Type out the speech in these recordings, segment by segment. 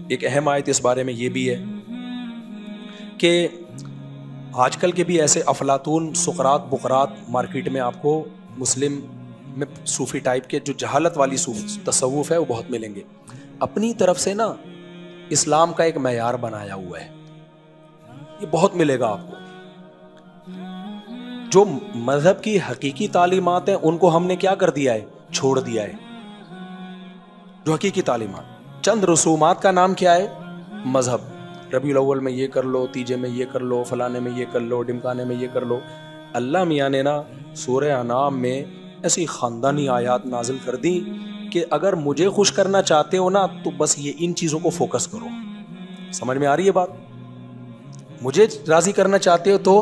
ایک اہم آیت اس بارے میں یہ بھی ہے کہ آج کل کے بھی ایسے افلاطون سقراط بقراط مارکیٹ میں آپ کو مسلم میں صوفی ٹائپ کے جو جہالت والی تصوف ہے وہ بہت ملیں گے. اپنی طرف سے نا اسلام کا ایک معیار بنایا ہوا ہے, یہ بہت ملے گا آپ کو. جو مذہب کی حقیقی تعلیمات ہیں ان کو ہم نے کیا کر دیا ہے, چھوڑ دیا ہے. جو حقیقی تعلیمات, چند رسومات کا نام کیا ہے, مذہب. ربیع الاول میں یہ کر لو, تیجے میں یہ کر لو, فلانے میں یہ کر لو, ڈمکانے میں یہ کر لو. اللہ میاں نے نا سورہ انعام میں ایسی خاندانی آیات نازل کر دی کہ اگر مجھے خوش کرنا چاہتے ہو نا تو بس یہ ان چیزوں کو فوکس کرو. سمجھ میں آ رہی ہے بات؟ مجھے راضی کرنا چاہتے ہو تو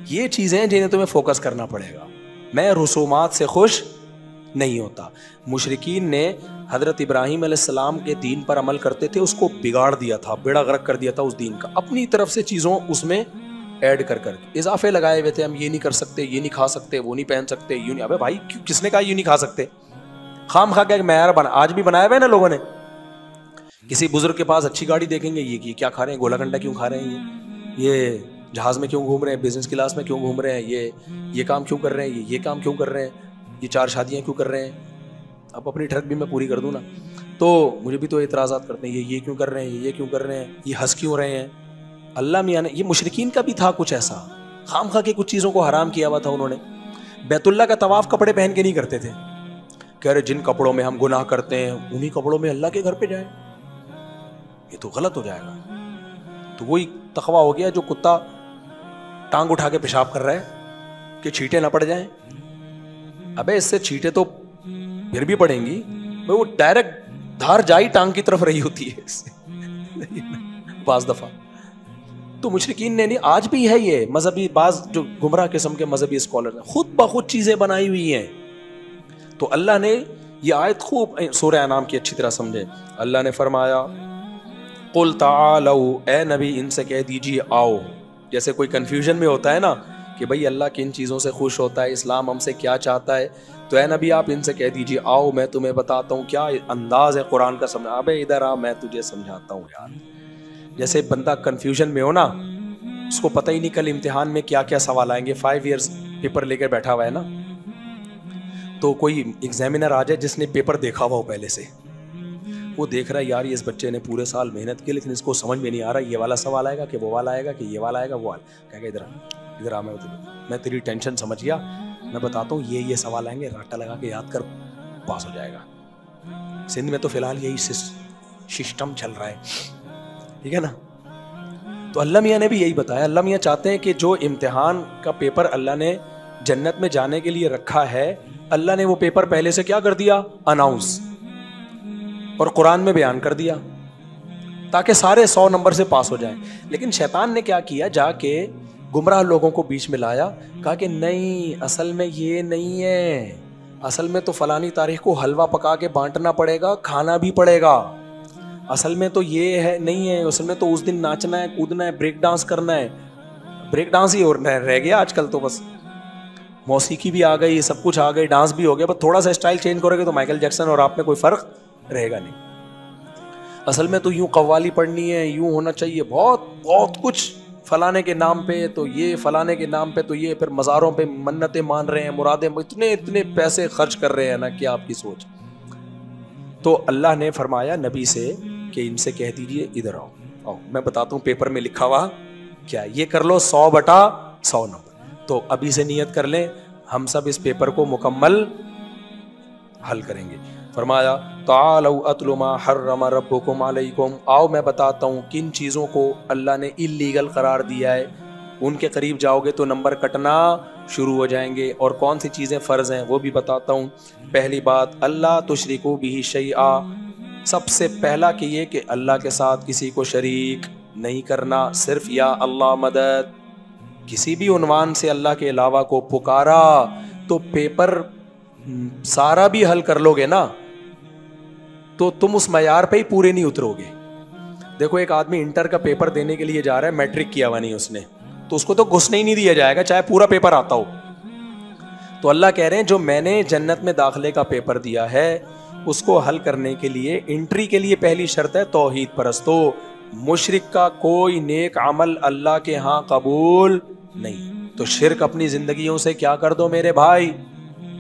یہ چیزیں جنہیں تمہیں فوکس کرنا پڑے گا. میں رسومات سے خوش نہیں ہوتا. مشرکین نے حضرت ابراہیم علیہ السلام کے دین پر عمل کرتے تھے, اس کو بگاڑ دیا تھا, بیڑا غرق کر دیا تھا اس دین کا, اپنی طرف سے چیزوں اس میں ایڈ کر کر اضافے لگائے ہوئے تھے. ہم یہ نہیں کر سکتے, یہ نہیں کھا سکتے, وہ نہیں پہن سکتے, یوں نہیں. ابے بھائی کس نے کہا یوں نہیں کھا سکتے؟ خام خا کے معیار بنا آج بھی بنایا ہوا ہے نا لوگوں نے. کسی بزرگ کے پاس اچھی گاڑی دیکھیں گے, یہ کیا کھا رہے ہیں, گولا کنڈا کیوں کھا رہے ہیں, یہ جہاز میں کیوں گھوم رہے ہیں, بزنس کلاس میں کیوں گھوم رہے ہیں, یہ کام کیوں کر رہے ہیں, یہ کام کیوں کر رہے ہیں, یہ 4 شادیاں کیوں کر رہے ہیں. اب اپنی ٹرک بھی میں پوری کر دوں نا تو مجھے بھی تو اعتراضات کرتے ہیں, یہ کیوں کر رہے ہیں, یہ کیوں کر رہے ہیں, یہ ہنس کیوں رہے ہیں. اللہ میاں نے, یہ مشرکین کا بھی تھا کچھ ایسا, خام خواہ کے کچھ چیزوں کو حرام کیا ہوا تھا انہوں نے. بیت اللہ کا طواف کپڑے پہن کے نہیں کرتے تھے, کہہ رہے جن کپڑوں میں ہم گناہ کرتے ہیں انہی کپڑوں میں اللہ کے گھر پہ جائیں, یہ تو غلط ہو جائے گا. تو وہی تقویٰ ہو گیا جو کتا ٹانگ اٹھا کے پیشاب کر رہا ہے کہ چھینٹیں نہ پڑ جائیں. ابے اس سے چھینٹیں تو پھر بھی پڑیں گی, وہ ڈائریکٹ دھار جائی ٹانگ کی طرف رہی ہوتی ہے اس سے بعض دفعہ. تو مشرکین نے نہیں, آج بھی ہے یہ مذہبی بعض جو گمراہ قسم کے مذہبی اسکالر ہیں, خود بخود چیزیں بنائی ہوئی ہیں. تو اللہ نے یہ آیت خوب سورہ انعام کی اچھی طرح سمجھے. اللہ نے فرمایا قل تعالوا, اے نبی ان سے کہہ دیجیے آؤ. جیسے کوئی کنفیوژن میں ہوتا ہے نا کہ بھئی اللہ کن چیزوں سے خوش ہوتا ہے, اسلام ہم سے کیا چاہتا ہے, تو اے نبی آپ ان سے کہہ دیجیے آؤ میں تمہیں بتاتا ہوں کیا انداز ہے قرآن کا سمجھا. ابے ادھر آ میں تجھے سمجھاتا ہوں یار. جیسے بندہ کنفیوژن میں ہو نا, اس کو پتہ ہی نہیں کل امتحان میں کیا کیا سوال آئیں گے, 5 ایئرس پیپر لے کے بیٹھا ہوا ہے نا, تو کوئی ایگزامینر آ جائے جس نے پیپر دیکھا ہوا ہو پہلے سے, وہ دیکھ رہا ہے یار اس بچے نے پورے سال محنت کی لیکن اس کو سمجھ میں نہیں آ رہا یہ والا سوال آئے گا کہ وہ والا آئے گا کہ یہ والا آئے گا وہ والا. کہہ گا ادھر آ میں تیری ٹینشن سمجھ گیا, میں بتاتا ہوں یہ سوال آئیں گے, راٹا لگا کے یاد کر, پاس ہو جائے گا. سندھ میں تو فی الحال یہی سسٹم چل رہا ہے, ٹھیک ہے نا. تو اللہ میاں نے بھی یہی بتایا. اللہ میاں چاہتے ہیں کہ جو امتحان کا پیپر اللہ نے جنت میں جانے کے لیے رکھا ہے, اللہ نے وہ پیپر پہلے سے کیا کر دیا, اناؤنس, اور قرآن میں بیان کر دیا تاکہ سارے 100 نمبر سے پاس ہو جائیں. لیکن شیطان نے کیا کیا, جا کے گمراہ لوگوں کو بیچ میں لایا, کہا کہ نہیں اصل میں یہ نہیں ہے, اصل میں تو فلانی تاریخ کو حلوہ پکا کے بانٹنا پڑے گا, کھانا بھی پڑے گا, اصل میں تو یہ ہے نہیں ہے, اصل میں تو اس دن ناچنا ہے, کودنا ہے, بریک ڈانس کرنا ہے. بریک ڈانس ہی رہ گیا آج کل تو, بس موسیقی بھی آ گئی, سب کچھ آ گئی, ڈانس بھی ہو گیا, بس تھوڑا سا اسٹائل چینج کرو گے تو مائیکل جیکسن اور آپ میں کوئی فرق رہے گا نہیں. اصل میں تو یوں قوالی پڑھنی ہے, یوں ہونا چاہیے, بہت کچھ فلانے کے نام پہ تو یہ, فلانے کے نام پہ تو یہ, پھر مزاروں پہ منتیں مان رہے ہیں, مرادیں, اتنے پیسے خرچ کر رہے ہیں نا, کیا آپ کی سوچ. تو اللہ نے فرمایا نبی سے کہ ان سے کہہ دیجئے ادھر آؤ میں بتاتا ہوں پیپر میں لکھا ہوا کیا, یہ کر لو 100/100 نمبر. تو ابھی سے نیت کر لیں, ہم سب اس پیپر کو مکمل حل کریں گے. فرمایا تعالوا اتل ما حرم ربکم علیکم, آؤ میں بتاتا ہوں کن چیزوں کو اللہ نے اللیگل قرار دیا ہے, ان کے قریب جاؤ گے تو نمبر کٹنا شروع ہو جائیں گے, اور کون سی چیزیں فرض ہیں وہ بھی بتاتا ہوں. پہلی بات اللہ تشرکوا بہ شیئا, سب سے پہلا کہ یہ کہ اللہ کے ساتھ کسی کو شریک نہیں کرنا, صرف یا اللہ مدد. کسی بھی عنوان سے اللہ کے علاوہ کو پکارا تو پیپر سارا بھی حل کر لو گے نا تو تم اس معیار پہ ہی پورے نہیں اترو گے. دیکھو ایک آدمی انٹر کا پیپر دینے کے لیے جا رہا ہے, میٹرک کیا ہوا نہیں اس نے, تو اس کو تو گھسنے ہی نہیں دیا جائے گا چاہے پورا پیپر آتا ہو. تو اللہ کہہ رہے ہیں جو میں نے جنت میں داخلے کا پیپر دیا ہے اس کو حل کرنے کے لیے انٹری کے لیے پہلی شرط ہے توحید پرستو. مشرک کا کوئی نیک عمل اللہ کے ہاں قبول نہیں. تو شرک اپنی زندگیوں سے کیا کر دو میرے بھائی,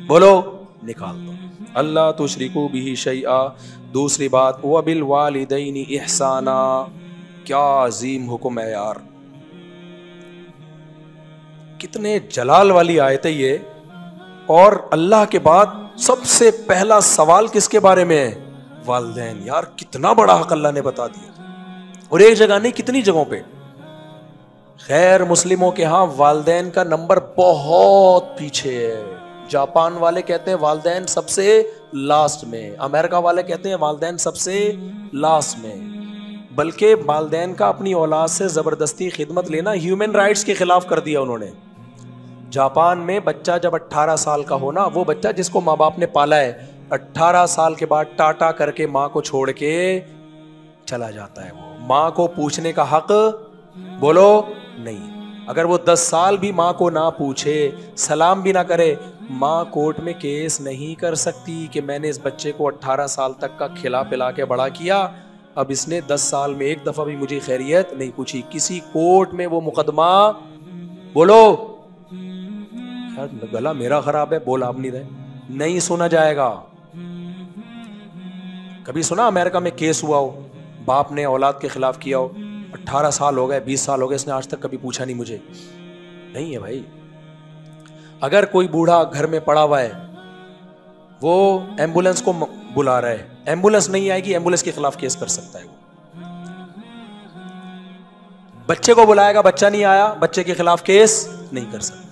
بولو نکال دو. اللہ تشرکو بہ شیئا. دوسری بات وبالوالدین احسانا. کیا عظیم حکم ہے یار, کتنے جلال والی آیت ہے یہ. اور اللہ کے بعد سب سے پہلا سوال کس کے بارے میں ہے؟ والدین. یار کتنا بڑا حق اللہ نے بتا دیا, اور ایک جگہ نہیں کتنی جگہوں پہ. غیر مسلموں کے ہاں والدین کا نمبر بہت پیچھے ہے. جاپان والے کہتے ہیں والدین سب سے لاسٹ میں, امریکہ والے کہتے ہیں والدین سب سے لاسٹ میں. بلکہ والدین کا اپنی اولاد سے زبردستی خدمت لینا ہیومن رائٹس کے خلاف کر دیا انہوں نے. جاپان میں بچہ جب 18 سال کا ہونا, وہ بچہ جس کو ماں باپ نے پالا ہے 18 سال کے بعد ٹاٹا کر کے ماں کو چھوڑ کے چلا جاتا ہے. وہ ماں کو پوچھنے کا حق بولو نہیں. اگر وہ 10 سال بھی ماں کو نہ پوچھے, سلام بھی نہ کرے, ماں کورٹ میں کیس نہیں کر سکتی کہ میں نے اس بچے کو 18 سال تک کا کھلا پلا کے بڑا کیا, اب اس نے 10 سال میں ایک دفعہ بھی مجھے خیریت نہیں پوچھی. کسی کورٹ میں وہ مقدمہ بولو, گلا میرا خراب ہے بول آپ نہیں رہے, نہیں سنا جائے گا. کبھی سنا امریکہ میں کیس ہوا ہو, باپ نے اولاد کے خلاف کیا ہو, 18 سال ہو گئے 20 سال ہو گئے, اس نے آج تک کبھی پوچھا نہیں مجھے؟ نہیں ہے بھائی. اگر کوئی بوڑھا گھر میں پڑا ہوا ہے, وہ ایمبولینس کو بلا رہا ہے, ایمبولینس نہیں آئے گی, ایمبولینس کے خلاف کیس کر سکتا ہے. وہ بچے کو بلائے گا, بچہ نہیں آیا, بچے کے خلاف کیس نہیں کر سکتا.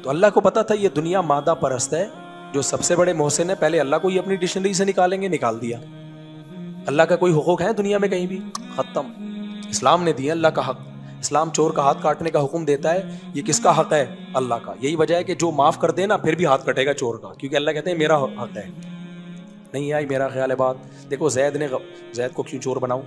تو اللہ کو پتا تھا یہ دنیا مادہ پرست ہے, جو سب سے بڑے محسن ہے پہلے اللہ کو یہ اپنی ڈکشنری سے نکالیں گے, نکال دیا. اللہ کا کوئی حقوق ہے دنیا میں کہیں بھی؟ ختم. اسلام نے دیا اللہ کا حق. اسلام چور کا ہاتھ کاٹنے کا حکم دیتا ہے, یہ کس کا حق ہے؟ اللہ کا. یہی وجہ ہے کہ جو معاف کر دے نا پھر بھی ہاتھ کٹے گا چور کا, کیونکہ اللہ کہتے ہیں میرا حق ہے. نہیں آئی میرا خیال ہے بات. دیکھو زید کو کیوں چور بناؤں؟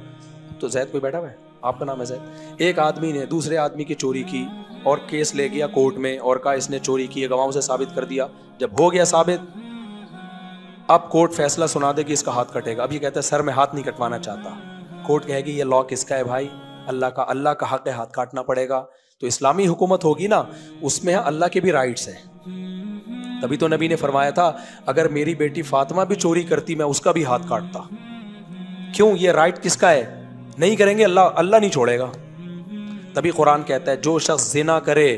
تو زید کوئی بیٹھا ہوا ہے, آپ کا نام ہے زید. ایک آدمی نے دوسرے آدمی کی چوری کی اور کیس لے گیا کورٹ میں اور کہا اس نے چوری کی ہے, گواہوں سے ثابت کر دیا. جب ہو گیا ثابت, اب کورٹ فیصلہ سنا دے کہ اس کا ہاتھ کٹے گا. اب یہ کہتا ہے سر میں ہاتھ نہیں کٹوانا چاہتا. کورٹ کہے گی یہ لا کس کا ہے بھائی؟ اللہ کا. اللہ کا حق ہے, ہاتھ کاٹنا پڑے گا. تو اسلامی حکومت ہوگی نا, اس میں اللہ کے بھی رائٹس ہیں. تبھی تو نبی نے فرمایا تھا اگر میری بیٹی فاطمہ بھی چوری کرتی میں اس کا بھی ہاتھ کاٹتا. کیوں؟ یہ رائٹ کس کا ہے؟ نہیں کریں گے اللہ نہیں چھوڑے گا. تبھی قرآن کہتا ہے جو شخص زنا کرے,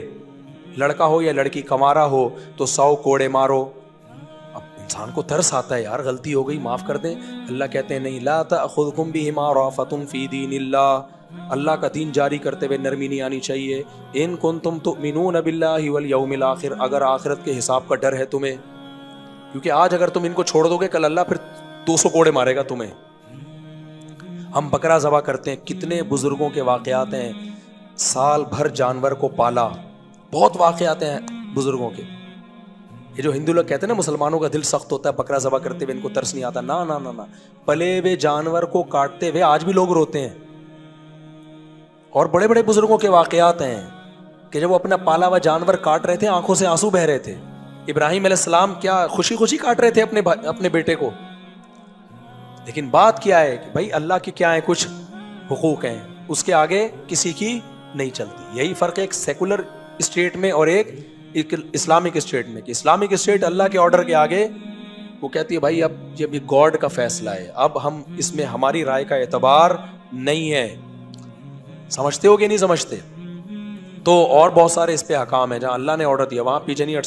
لڑکا ہو یا لڑکی, کمارا ہو, تو 100 کوڑے مارو. اب انسان کو ترس آتا ہے یار, غلطی ہو گئی معاف کر دیں. اللہ کہتے ہیں نہیں, لا تأخذکم بہما رأفۃ فی دین اللہ. اللہ کا دین جاری کرتے ہوئے نرمی نہیں آنی چاہیے. ان کنتم تؤمنون باللہ والیوم الآخر, اگر آخرت کے حساب کا ڈر ہے تمہیں, کیونکہ آج اگر تم ان کو چھوڑ دو گے کل اللہ پھر 200 کوڑے مارے گا تمہیں. ہم بکرا ذبح کرتے ہیں, کتنے بزرگوں کے واقعات ہیں, سال بھر جانور کو پالا, بہت واقعات ہیں بزرگوں کے. یہ جو ہندو لوگ کہتے ہیں نا مسلمانوں کا دل سخت ہوتا ہے بکرا ذبح کرتے ہوئے, ان کو ترس نہیں آتا. نا نا نا نا, پلے ہوئے جانور کو کاٹتے ہوئے آج بھی لوگ روتے ہیں. اور بڑے بڑے بزرگوں کے واقعات ہیں کہ جب وہ اپنا پالا ہوا جانور کاٹ رہے تھے آنکھوں سے آنسو بہ رہے تھے. ابراہیم علیہ السلام کیا خوشی خوشی کاٹ رہے تھے اپنے بیٹے کو. لیکن بات کیا ہے کہ بھائی اللہ کے کیا ہیں کچھ حقوق ہیں, اس کے آگے کسی کی نہیں چلتی. یہی فرق ہے ایک سیکولر اسٹیٹ میں اور ایک اسلامک اسٹیٹ میں, کہ اسلامک اسٹیٹ اللہ کے آرڈر کے آگے وہ کہتی ہے بھائی اب یہ گاڈ کا فیصلہ ہے, اب ہم اس میں ہماری رائے کا اعتبار نہیں ہے. سمجھتے ہو کہ نہیں سمجھتے؟ تو اور بہت سارے اس پہ احکام ہیں جہاں اللہ نے آرڈر دیا وہاں پیچھے نہیں ہٹ سکتے.